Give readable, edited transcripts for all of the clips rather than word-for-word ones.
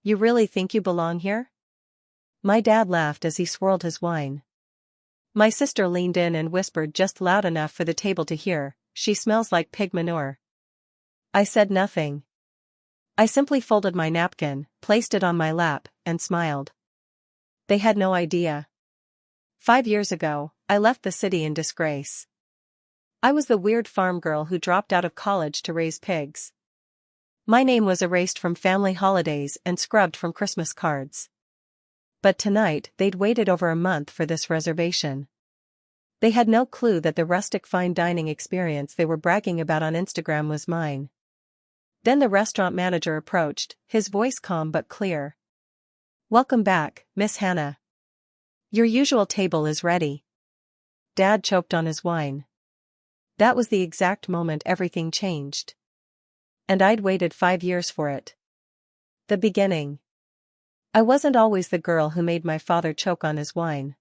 You really think you belong here? My dad laughed as he swirled his wine. My sister leaned in and whispered just loud enough for the table to hear, "She smells like pig manure." I said nothing. I simply folded my napkin, placed it on my lap, and smiled. They had no idea. 5 years ago, I left the city in disgrace. I was the weird farm girl who dropped out of college to raise pigs. My name was erased from family holidays and scrubbed from Christmas cards. But tonight they'd waited over a month for this reservation. They had no clue that the rustic fine dining experience they were bragging about on Instagram was mine. Then the restaurant manager approached, his voice calm but clear. "Welcome back, Miss Hannah. Your usual table is ready." Dad choked on his wine. That was the exact moment everything changed. And I'd waited 5 years for it. The beginning. I wasn't always the girl who made my father choke on his wine.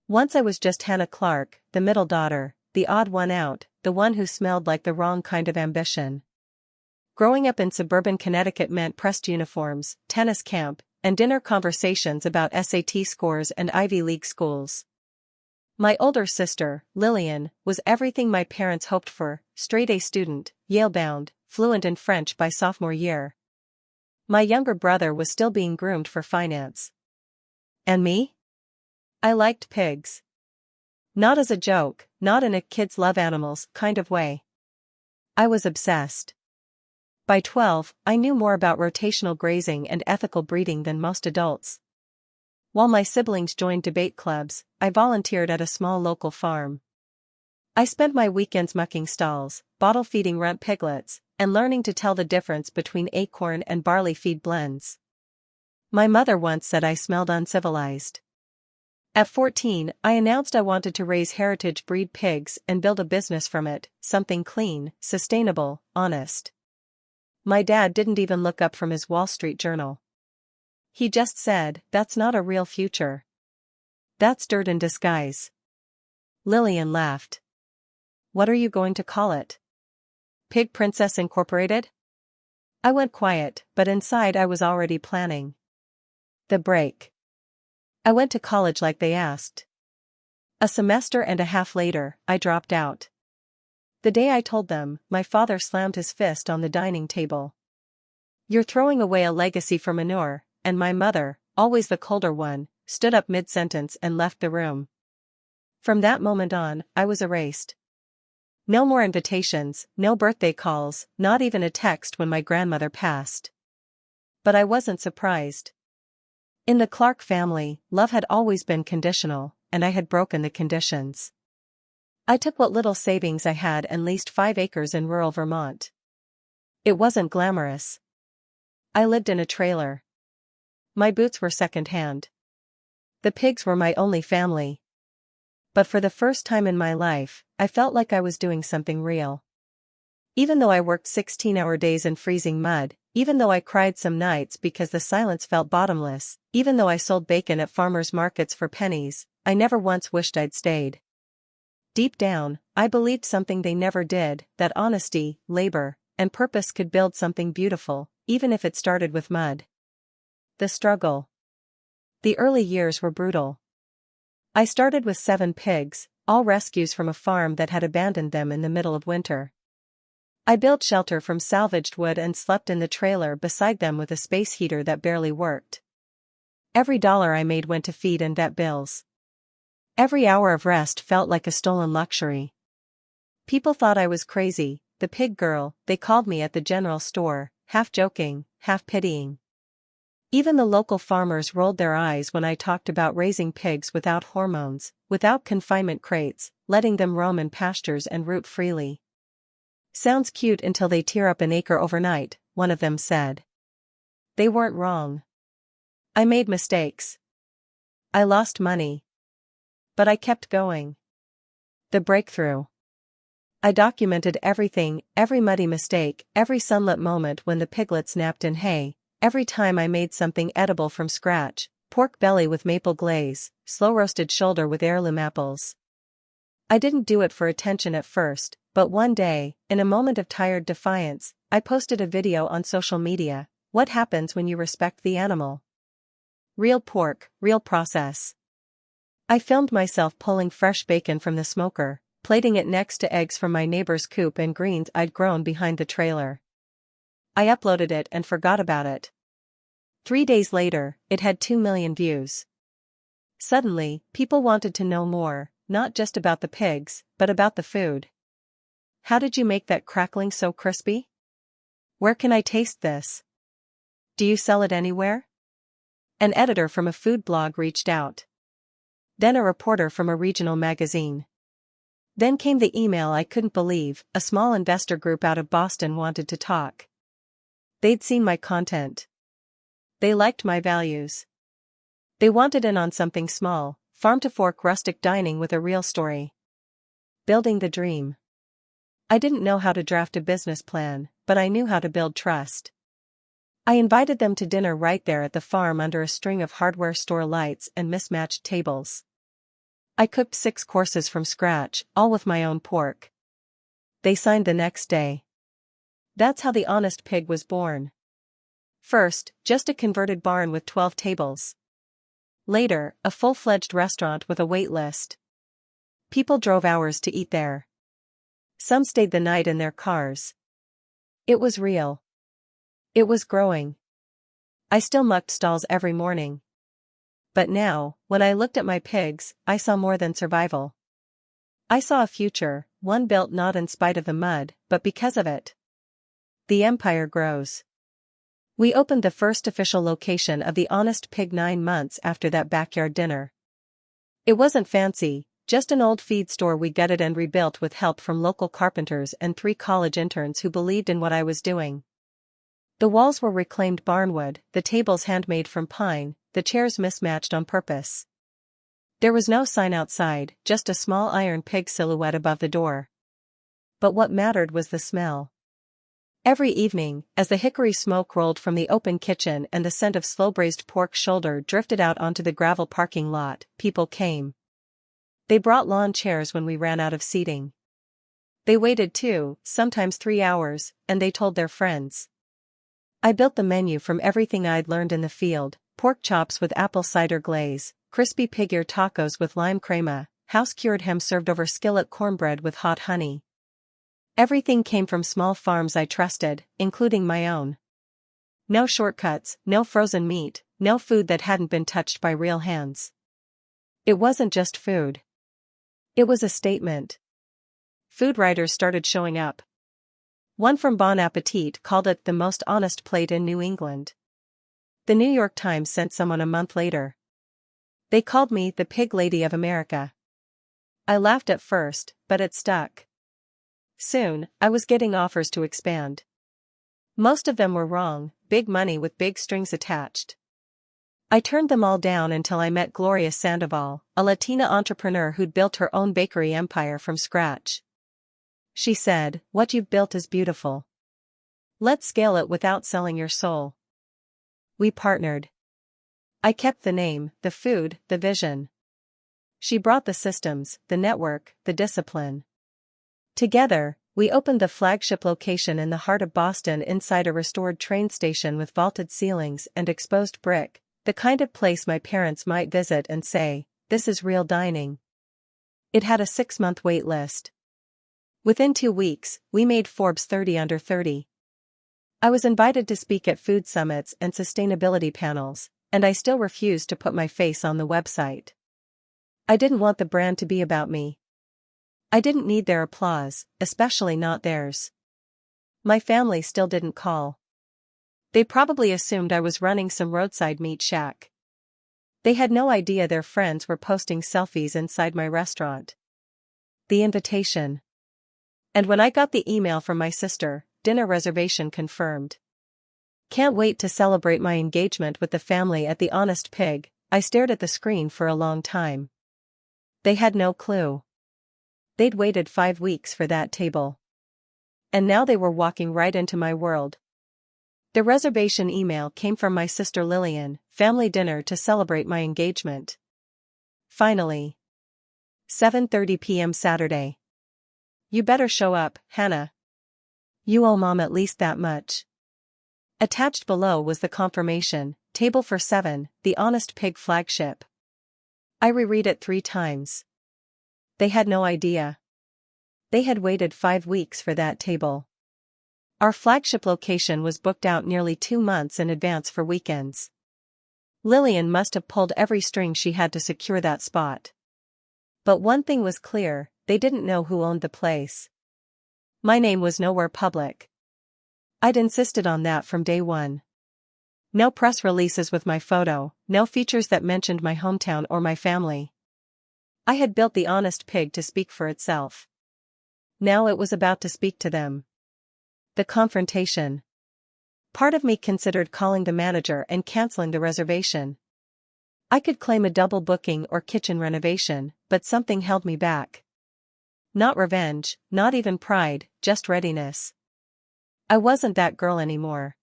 Once I was just Hannah Clark, the middle daughter, the odd one out, the one who smelled like the wrong kind of ambition. Growing up in suburban Connecticut meant pressed uniforms, tennis camp, and dinner conversations about SAT scores and Ivy League schools. My older sister, Lillian, was everything my parents hoped for: straight-A student, Yale-bound, fluent in French by sophomore year. My younger brother was still being groomed for finance. And me? I liked pigs. Not as a joke, not in a kids love animals kind of way. I was obsessed. By 12, I knew more about rotational grazing and ethical breeding than most adults. While my siblings joined debate clubs, I volunteered at a small local farm. I spent my weekends mucking stalls, bottle-feeding runt piglets, and learning to tell the difference between acorn and barley feed blends. My mother once said I smelled uncivilized. At 14, I announced I wanted to raise heritage breed pigs and build a business from it, something clean, sustainable, honest. My dad didn't even look up from his Wall Street Journal. He just said, "That's not a real future. That's dirt in disguise." Lillian laughed. "What are you going to call it? Pig Princess Incorporated?" I went quiet, but inside I was already planning. The break. I went to college like they asked. A semester and a half later, I dropped out. The day I told them, my father slammed his fist on the dining table. "You're throwing away a legacy for manure," and my mother, always the colder one, stood up mid-sentence and left the room. From that moment on, I was erased. No more invitations, no birthday calls, not even a text when my grandmother passed. But I wasn't surprised. In the Clark family, love had always been conditional, and I had broken the conditions. I took what little savings I had and leased 5 acres in rural Vermont. It wasn't glamorous. I lived in a trailer. My boots were second-hand. The pigs were my only family. But for the first time in my life, I felt like I was doing something real. Even though I worked 16-hour days in freezing mud, even though I cried some nights because the silence felt bottomless, even though I sold bacon at farmers' markets for pennies, I never once wished I'd stayed. Deep down, I believed something they never did, that honesty, labor, and purpose could build something beautiful, even if it started with mud. The struggle. The early years were brutal. I started with 7 pigs, all rescues from a farm that had abandoned them in the middle of winter. I built shelter from salvaged wood and slept in the trailer beside them with a space heater that barely worked. Every dollar I made went to feed and vet bills. Every hour of rest felt like a stolen luxury. People thought I was crazy, the pig girl, they called me at the general store, half joking, half pitying. Even the local farmers rolled their eyes when I talked about raising pigs without hormones, without confinement crates, letting them roam in pastures and root freely. "Sounds cute until they tear up an acre overnight," one of them said. They weren't wrong. I made mistakes. I lost money. But I kept going. The breakthrough. I documented everything, every muddy mistake, every sunlit moment when the piglets napped in hay, every time I made something edible from scratch: pork belly with maple glaze, slow-roasted shoulder with heirloom apples. I didn't do it for attention at first, but one day, in a moment of tired defiance, I posted a video on social media. What happens when you respect the animal? Real pork, real process. I filmed myself pulling fresh bacon from the smoker, plating it next to eggs from my neighbor's coop and greens I'd grown behind the trailer. I uploaded it and forgot about it. 3 days later, it had 2 million views. Suddenly, people wanted to know more, not just about the pigs, but about the food. How did you make that crackling so crispy? Where can I taste this? Do you sell it anywhere? An editor from a food blog reached out. Then a reporter from a regional magazine. Then came the email I couldn't believe. A small investor group out of Boston wanted to talk. They'd seen my content. They liked my values. They wanted in on something small, farm-to-fork rustic dining with a real story. Building the dream. I didn't know how to draft a business plan, but I knew how to build trust. I invited them to dinner right there at the farm under a string of hardware store lights and mismatched tables. I cooked 6 courses from scratch, all with my own pork. They signed the next day. That's how the Honest Pig was born. First, just a converted barn with 12 tables. Later, a full-fledged restaurant with a wait list. People drove hours to eat there. Some stayed the night in their cars. It was real. It was growing. I still mucked stalls every morning. But now, when I looked at my pigs, I saw more than survival. I saw a future, one built not in spite of the mud, but because of it. The empire grows. We opened the first official location of the Honest Pig 9 months after that backyard dinner. It wasn't fancy, just an old feed store we gutted and rebuilt with help from local carpenters and 3 college interns who believed in what I was doing. The walls were reclaimed barnwood, the tables handmade from pine, the chairs mismatched on purpose. There was no sign outside, just a small iron pig silhouette above the door. But what mattered was the smell. Every evening, as the hickory smoke rolled from the open kitchen and the scent of slow-braised pork shoulder drifted out onto the gravel parking lot, people came. They brought lawn chairs when we ran out of seating. They waited 2, sometimes 3 hours, and they told their friends. I built the menu from everything I'd learned in the field: pork chops with apple cider glaze, crispy pig ear tacos with lime crema, house-cured ham served over skillet cornbread with hot honey. Everything came from small farms I trusted, including my own. No shortcuts, no frozen meat, no food that hadn't been touched by real hands. It wasn't just food. It was a statement. Food writers started showing up. One from Bon Appetit called it the most honest plate in New England. The New York Times sent someone a month later. They called me the Pig Lady of America. I laughed at first, but it stuck. Soon, I was getting offers to expand. Most of them were wrong, big money with big strings attached. I turned them all down until I met Gloria Sandoval, a Latina entrepreneur who'd built her own bakery empire from scratch. She said, "What you've built is beautiful. Let's scale it without selling your soul." We partnered. I kept the name, the food, the vision. She brought the systems, the network, the discipline. Together, we opened the flagship location in the heart of Boston inside a restored train station with vaulted ceilings and exposed brick, the kind of place my parents might visit and say, "This is real dining." It had a 6-month wait list. Within 2 weeks, we made Forbes 30 under 30. I was invited to speak at food summits and sustainability panels, and I still refused to put my face on the website. I didn't want the brand to be about me. I didn't need their applause, especially not theirs. My family still didn't call. They probably assumed I was running some roadside meat shack. They had no idea their friends were posting selfies inside my restaurant. The invitation. And when I got the email from my sister, dinner reservation confirmed. Can't wait to celebrate my engagement with the family at the Honest Pig. I stared at the screen for a long time. They had no clue. They'd waited 5 weeks for that table. And now they were walking right into my world. The reservation email came from my sister Lillian, family dinner to celebrate my engagement. Finally. 7:30 p.m. Saturday. You better show up, Hannah. You owe Mom at least that much. Attached below was the confirmation, table for 7, the Honest Pig flagship. I reread it 3 times. They had no idea. They had waited 5 weeks for that table. Our flagship location was booked out nearly 2 months in advance for weekends. Lillian must have pulled every string she had to secure that spot. But one thing was clear, they didn't know who owned the place. My name was nowhere public. I'd insisted on that from day one. No press releases with my photo, no features that mentioned my hometown or my family. I had built the Honest Pig to speak for itself. Now it was about to speak to them. The confrontation. Part of me considered calling the manager and canceling the reservation. I could claim a double booking or kitchen renovation, but something held me back. Not revenge, not even pride, just readiness. I wasn't that girl anymore.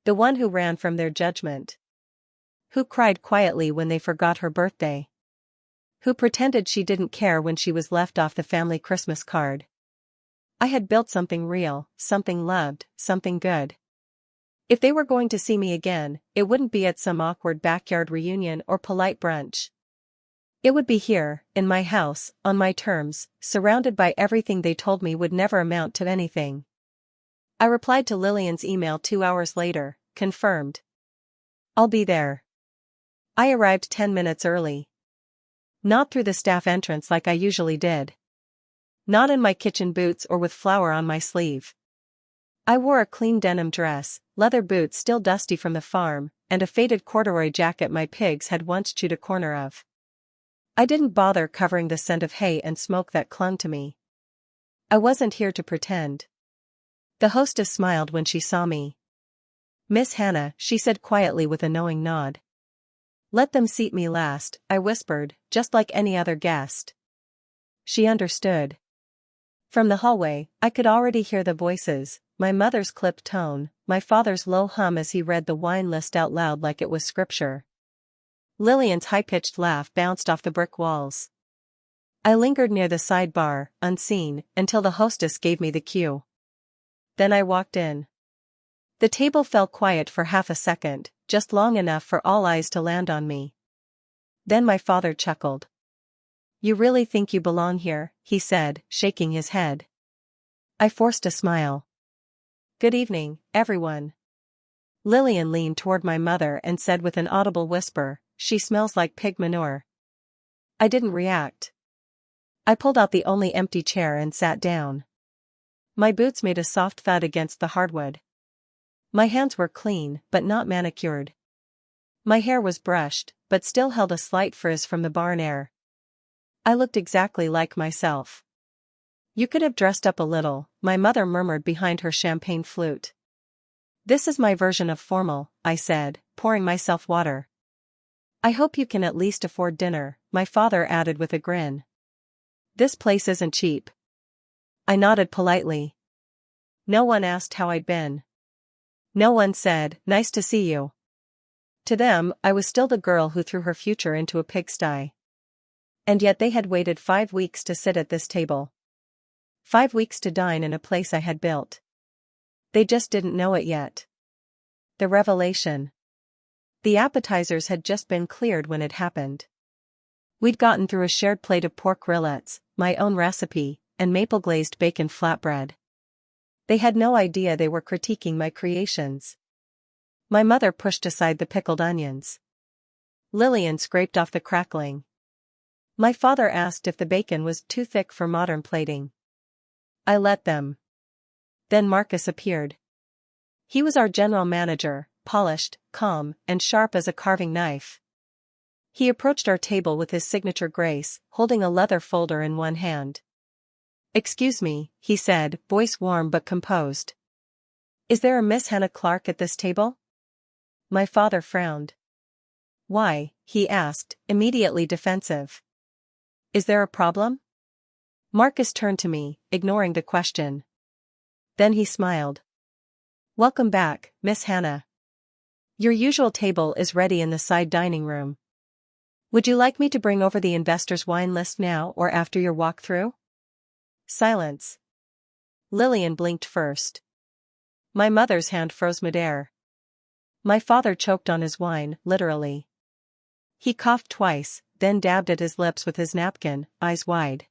The one who ran from their judgment. Who cried quietly when they forgot her birthday. Who pretended she didn't care when she was left off the family Christmas card. I had built something real, something loved, something good. If they were going to see me again, it wouldn't be at some awkward backyard reunion or polite brunch. It would be here, in my house, on my terms, surrounded by everything they told me would never amount to anything. I replied to Lillian's email 2 hours later, confirmed. I'll be there. I arrived 10 minutes early. Not through the staff entrance like I usually did. Not in my kitchen boots or with flour on my sleeve. I wore a clean denim dress, leather boots still dusty from the farm, and a faded corduroy jacket my pigs had once chewed a corner of. I didn't bother covering the scent of hay and smoke that clung to me. I wasn't here to pretend. The hostess smiled when she saw me. "Miss Hannah," she said quietly with a knowing nod. "Let them seat me last," I whispered, "just like any other guest." She understood. From the hallway, I could already hear the voices, my mother's clipped tone, my father's low hum as he read the wine list out loud like it was scripture. Lillian's high-pitched laugh bounced off the brick walls. I lingered near the sidebar, unseen, until the hostess gave me the cue. Then I walked in. The table fell quiet for half a second, just long enough for all eyes to land on me. Then my father chuckled. "You really think you belong here?" he said, shaking his head. I forced a smile. "Good evening, everyone." Lillian leaned toward my mother and said with an audible whisper, "She smells like pig manure." I didn't react. I pulled out the only empty chair and sat down. My boots made a soft thud against the hardwood. My hands were clean, but not manicured. My hair was brushed, but still held a slight frizz from the barn air. I looked exactly like myself. "You could have dressed up a little," my mother murmured behind her champagne flute. "This is my version of formal," I said, pouring myself water. "I hope you can at least afford dinner," my father added with a grin. "This place isn't cheap." I nodded politely. No one asked how I'd been. No one said, "Nice to see you." To them, I was still the girl who threw her future into a pigsty. And yet they had waited 5 weeks to sit at this table. 5 weeks to dine in a place I had built. They just didn't know it yet. The revelation. The appetizers had just been cleared when it happened. We'd gotten through a shared plate of pork rillettes, my own recipe, and maple-glazed bacon flatbread. They had no idea they were critiquing my creations. My mother pushed aside the pickled onions. Lillian scraped off the crackling. My father asked if the bacon was too thick for modern plating. I let them. Then Marcus appeared. He was our general manager, polished, calm, and sharp as a carving knife. He approached our table with his signature grace, holding a leather folder in one hand. "Excuse me," he said, voice warm but composed. "Is there a Miss Hannah Clark at this table?" My father frowned. "Why?" he asked, immediately defensive. "Is there a problem?" Marcus turned to me, ignoring the question. Then he smiled. "Welcome back, Miss Hannah. Your usual table is ready in the side dining room. Would you like me to bring over the investor's wine list now or after your walkthrough?" Silence. Lillian blinked first. My mother's hand froze midair. My father choked on his wine, literally. He coughed twice, then dabbed at his lips with his napkin, eyes wide.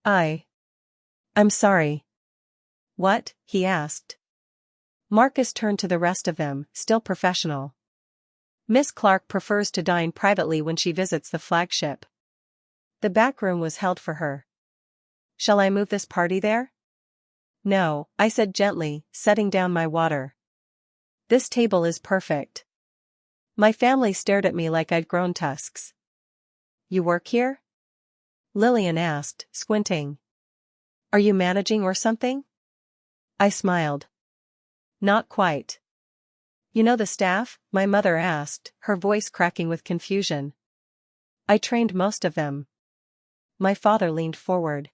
I'm sorry. What? He asked. Marcus turned to the rest of them, still professional. Miss Clark prefers to dine privately when she visits the flagship. The back room was held for her. Shall I move this party there? No, I said gently, setting down my water. This table is perfect. My family stared at me like I'd grown tusks. You work here? Lillian asked, squinting. Are you managing or something? I smiled. Not quite. You know the staff? My mother asked, her voice cracking with confusion. I trained most of them. My father leaned forward.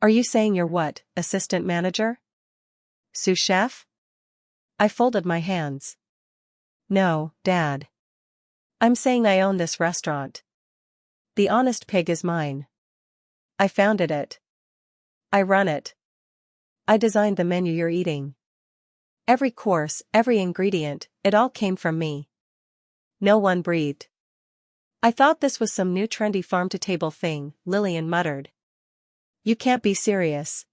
Are you saying you're what, assistant manager? Sous chef? I folded my hands. No, Dad. I'm saying I own this restaurant. The honest pig is mine. I founded it. I run it. I designed the menu you're eating. Every course, every ingredient, it all came from me. No one breathed. I thought this was some new trendy farm-to-table thing, Lillian muttered. You can't be serious.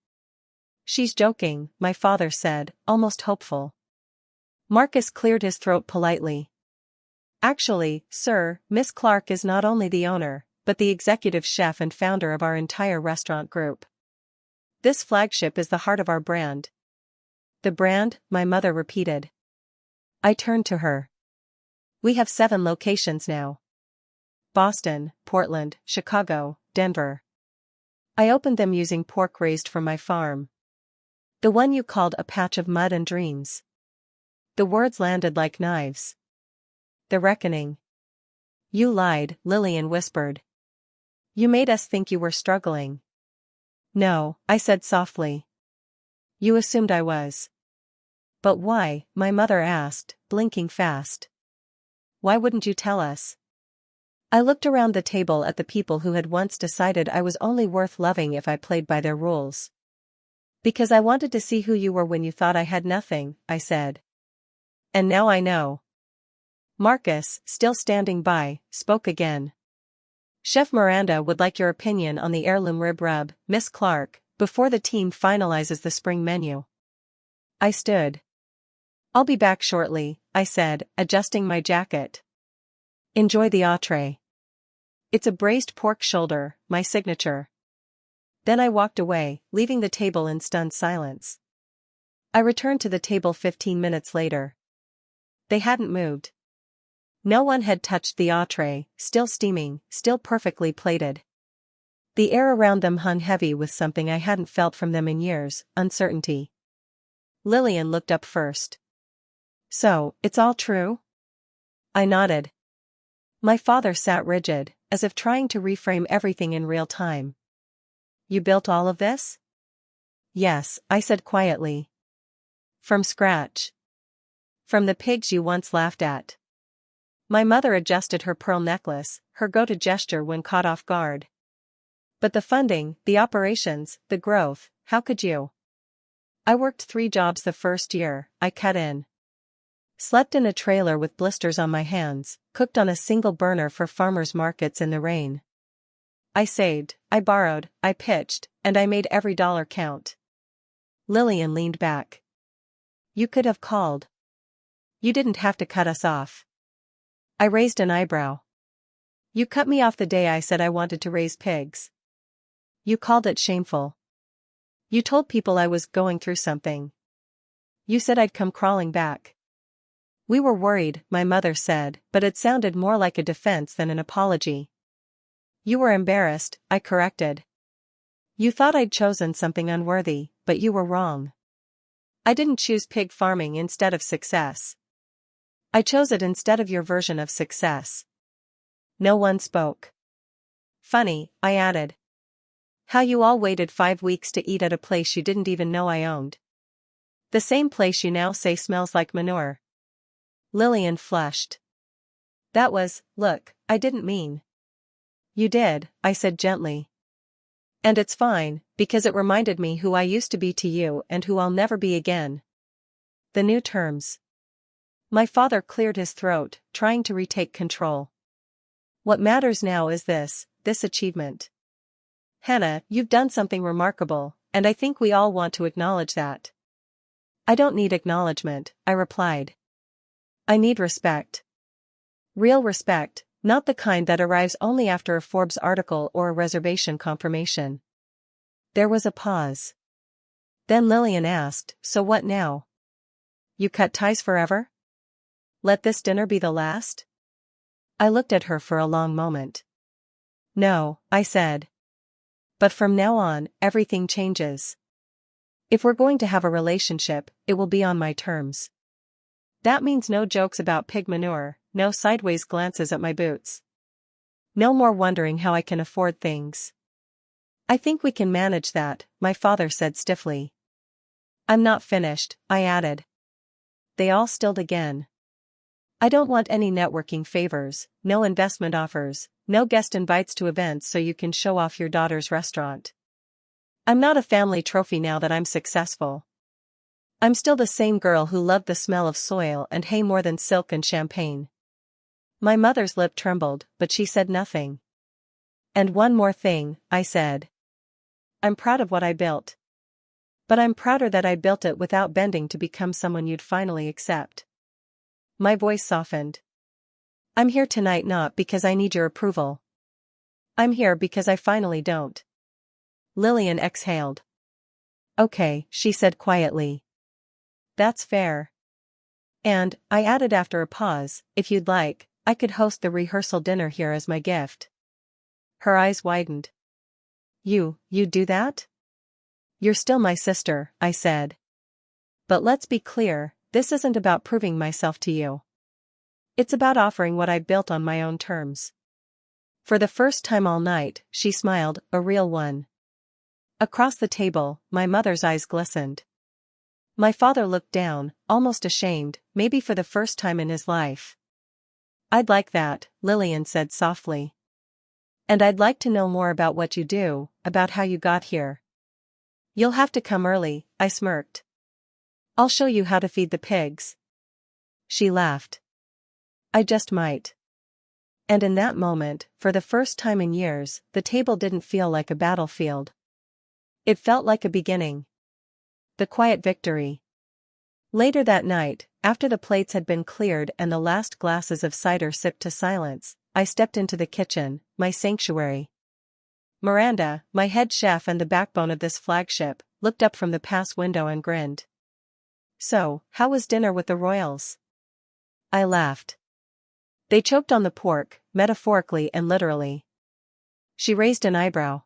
She's joking, my father said, almost hopeful. Marcus cleared his throat politely. Actually, sir, Miss Clark is not only the owner, but the executive chef and founder of our entire restaurant group. This flagship is the heart of our brand. The brand, my mother repeated. I turned to her. We have 7 locations now. Boston, Portland, Chicago, Denver. I opened them using pork raised from my farm. The one you called a patch of mud and dreams. The words landed like knives. The reckoning. You lied, Lillian whispered. You made us think you were struggling. No, I said softly. You assumed I was. But why? My mother asked, blinking fast. Why wouldn't you tell us? I looked around the table at the people who had once decided I was only worth loving if I played by their rules. Because I wanted to see who you were when you thought I had nothing, I said. And now I know. Marcus, still standing by, spoke again. Chef Miranda would like your opinion on the heirloom rib rub, Miss Clark, before the team finalizes the spring menu. I stood. I'll be back shortly, I said, adjusting my jacket. Enjoy the entree. It's a braised pork shoulder, my signature. Then I walked away, leaving the table in stunned silence. I returned to the table 15 minutes later. They hadn't moved. No one had touched the entree, still steaming, still perfectly plated. The air around them hung heavy with something I hadn't felt from them in years, uncertainty. Lillian looked up first. So, it's all true? I nodded. My father sat rigid, as if trying to reframe everything in real time. You built all of this? Yes, I said quietly. From scratch. From the pigs you once laughed at. My mother adjusted her pearl necklace, her go-to gesture when caught off guard. But the funding, the operations, the growth, how could you? I worked 3 jobs the first year, I cut in. Slept in a trailer with blisters on my hands, cooked on a single burner for farmers' markets in the rain. I saved, I borrowed, I pitched, and I made every dollar count. Lillian leaned back. You could have called. You didn't have to cut us off. I raised an eyebrow. You cut me off the day I said I wanted to raise pigs. You called it shameful. You told people I was going through something. You said I'd come crawling back. We were worried, my mother said, but it sounded more like a defense than an apology. You were embarrassed, I corrected. You thought I'd chosen something unworthy, but you were wrong. I didn't choose pig farming instead of success. I chose it instead of your version of success. No one spoke. Funny, I added. How you all waited 5 weeks to eat at a place you didn't even know I owned. The same place you now say smells like manure. Lillian flushed. That was, look, I didn't mean. You did, I said gently. And it's fine, because it reminded me who I used to be to you and who I'll never be again. The new terms. My father cleared his throat, trying to retake control. What matters now is this achievement. Hannah, you've done something remarkable, and I think we all want to acknowledge that. I don't need acknowledgement, I replied. I need respect. Real respect, not the kind that arrives only after a Forbes article or a reservation confirmation. There was a pause. Then Lillian asked, so what now? You cut ties forever? Let this dinner be the last? I looked at her for a long moment. No, I said. But from now on, everything changes. If we're going to have a relationship, it will be on my terms. That means no jokes about pig manure, no sideways glances at my boots. No more wondering how I can afford things. I think we can manage that, my father said stiffly. I'm not finished, I added. They all stilled again. I don't want any networking favors, no investment offers, no guest invites to events so you can show off your daughter's restaurant. I'm not a family trophy now that I'm successful. I'm still the same girl who loved the smell of soil and hay more than silk and champagne. My mother's lip trembled, but she said nothing. And one more thing, I said. I'm proud of what I built. But I'm prouder that I built it without bending to become someone you'd finally accept. My voice softened. I'm here tonight not because I need your approval. I'm here because I finally don't. Lillian exhaled. Okay, she said quietly. That's fair. And, I added after a pause, if you'd like, I could host the rehearsal dinner here as my gift. Her eyes widened. You'd do that? You're still my sister, I said. But let's be clear, this isn't about proving myself to you. It's about offering what I built on my own terms. For the first time all night, she smiled, a real one. Across the table, my mother's eyes glistened. My father looked down, almost ashamed, maybe for the first time in his life. I'd like that, Lillian said softly. And I'd like to know more about what you do, about how you got here. You'll have to come early, I smirked. I'll show you how to feed the pigs. She laughed. I just might. And in that moment, for the first time in years, the table didn't feel like a battlefield. It felt like a beginning. The quiet victory. Later that night, after the plates had been cleared and the last glasses of cider sipped to silence, I stepped into the kitchen, my sanctuary. Miranda, my head chef and the backbone of this flagship, looked up from the pass window and grinned. So, how was dinner with the royals? I laughed. They choked on the pork, metaphorically and literally. She raised an eyebrow.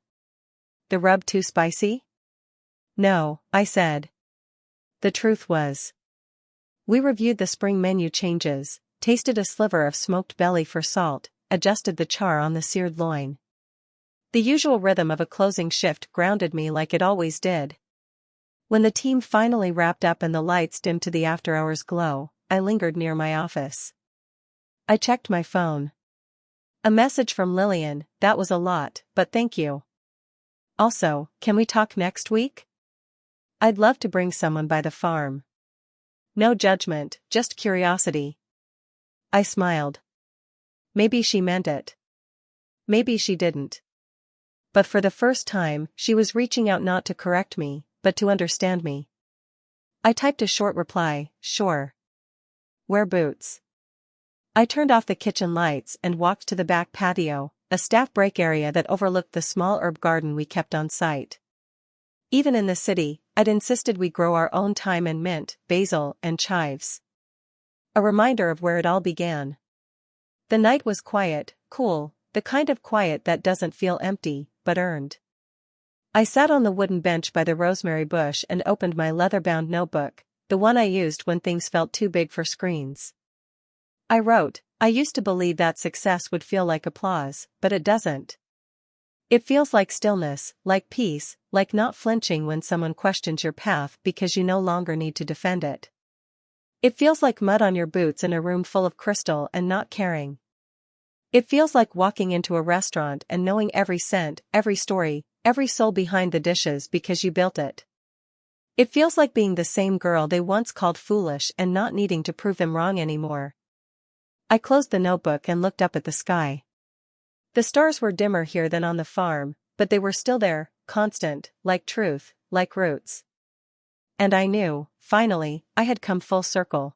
The rub too spicy? No, I said. The truth was. We reviewed the spring menu changes, tasted a sliver of smoked belly for salt, adjusted the char on the seared loin. The usual rhythm of a closing shift grounded me like it always did. When the team finally wrapped up and the lights dimmed to the after-hours glow, I lingered near my office. I checked my phone. A message from Lillian, that was a lot, but thank you. Also, can we talk next week? I'd love to bring someone by the farm. No judgment, just curiosity. I smiled. Maybe she meant it. Maybe she didn't. But for the first time, she was reaching out not to correct me, but to understand me. I typed a short reply, sure. Wear boots. I turned off the kitchen lights and walked to the back patio, a staff break area that overlooked the small herb garden we kept on site. Even in the city, I'd insisted we grow our own thyme and mint, basil, and chives. A reminder of where it all began. The night was quiet, cool, the kind of quiet that doesn't feel empty, but earned. I sat on the wooden bench by the rosemary bush and opened my leather-bound notebook, the one I used when things felt too big for screens. I wrote, I used to believe that success would feel like applause, but it doesn't. It feels like stillness, like peace, like not flinching when someone questions your path because you no longer need to defend it. It feels like mud on your boots in a room full of crystal and not caring. It feels like walking into a restaurant and knowing every scent, every story, every soul behind the dishes because you built it. It feels like being the same girl they once called foolish and not needing to prove them wrong anymore. I closed the notebook and looked up at the sky. The stars were dimmer here than on the farm, but they were still there, constant, like truth, like roots. And I knew, finally, I had come full circle.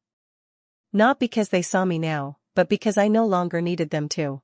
Not because they saw me now, but because I no longer needed them to.